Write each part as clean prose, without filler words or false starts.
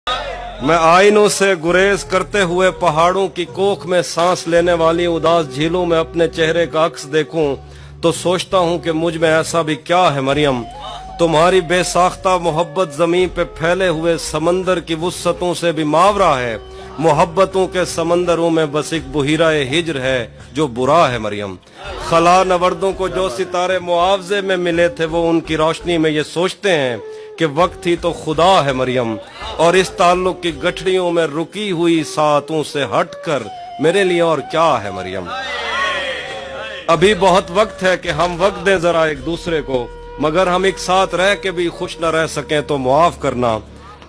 میں آئینوں سے گریز کرتے ہوئے پہاڑوں کی کوکھ میں سانس لینے والی اداس جھیلوں میں اپنے چہرے کا عکس دیکھوں تو سوچتا ہوں کہ مجھ میں ایسا بھی کیا ہے مریم، تمہاری بے ساختہ محبت زمین پہ پھیلے ہوئے سمندر کی وسعتوں سے بھی ماورا ہے، محبتوں کے سمندروں میں بس ایک بحیرہ ہجر ہے جو برا ہے مریم۔ خلا نوردوں کو جو ستارے معاوضے میں ملے تھے وہ ان کی روشنی میں یہ سوچتے ہیں کہ وقت ہی تو خدا ہے مریم، اور اس تعلق کی گٹھڑیوں میں رکی ہوئی ساعتوں سے ہٹ کر میرے لیے اور کیا ہے مریم۔ ابھی بہت وقت ہے کہ ہم وقت دیں ذرا ایک دوسرے کو، مگر ہم ایک ساتھ رہ کے بھی خوش نہ رہ سکیں تو معاف کرنا،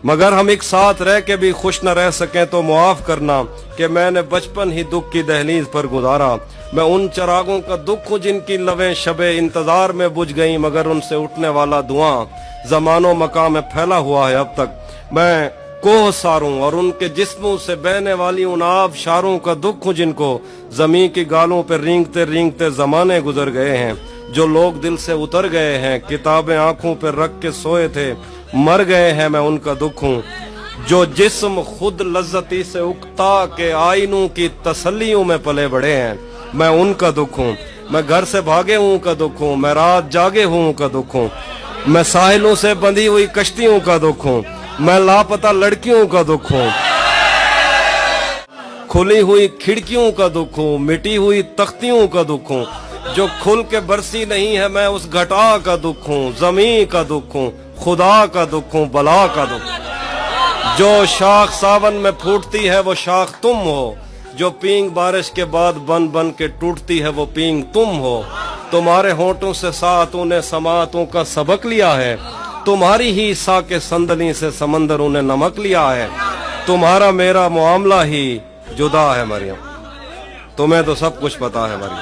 مگر ہم ایک ساتھ رہ کے بھی خوش نہ رہ سکیں تو معاف کرنا کہ میں نے بچپن ہی دکھ کی دہلیز پر گزارا۔ میں ان چراغوں کا دکھ ہوں جن کی لویں شب انتظار میں بجھ گئیں، مگر ان سے اٹھنے والا دھواں زمان و مکان میں پھیلا ہوا ہے اب تک۔ میں کوہ ساروں اور ان کے جسموں سے بہنے والی ان آب شاروں کا دکھ ہوں جن کو زمین کی گالوں پہ رینگتے رینگتے زمانے گزر گئے ہیں، جو لوگ دل سے اتر گئے ہیں، کتابیں آنکھوں پہ رکھ کے سوئے تھے مر گئے ہیں، میں ان کا دکھ ہوں۔ جو جسم خود لذتی سے اکتا کے آئینوں کی تسلیوں میں پلے بڑے ہیں، میں ان کا دکھ ہوں۔ میں گھر سے بھاگے ہوں کا دکھ ہوں، میں رات جاگے ہوں کا دکھ ہوں، میں ساحلوں سے بندھی ہوئی کشتیوں کا دکھ ہوں، میں لاپتہ لڑکیوں کا دکھ ہوں، کھلی ہوئی کھڑکیوں کا دکھ ہوں، مٹی ہوئی تختیوں کا دکھ ہوں، جو کھل کے برسی نہیں ہے میں اس گھٹا کا دکھ ہوں، زمین کا دکھ ہوں، خدا کا دکھ ہوں، بلا کا دکھ ہوں۔ جو شاخ ساون میں پھوٹتی ہے وہ شاخ تم ہو، جو پینگ بارش کے بعد بن بن کے ٹوٹتی ہے وہ پینگ تم ہو۔ تمہارے ہونٹوں سے ساعتوں نے سماعتوں کا سبق لیا ہے، تمہاری ہی سا کے سندلی سے سمندروں نے نمک لیا ہے، تمہارا میرا معاملہ ہی جدا ہے مریم، تمہیں تو سب کچھ پتا ہے مریم۔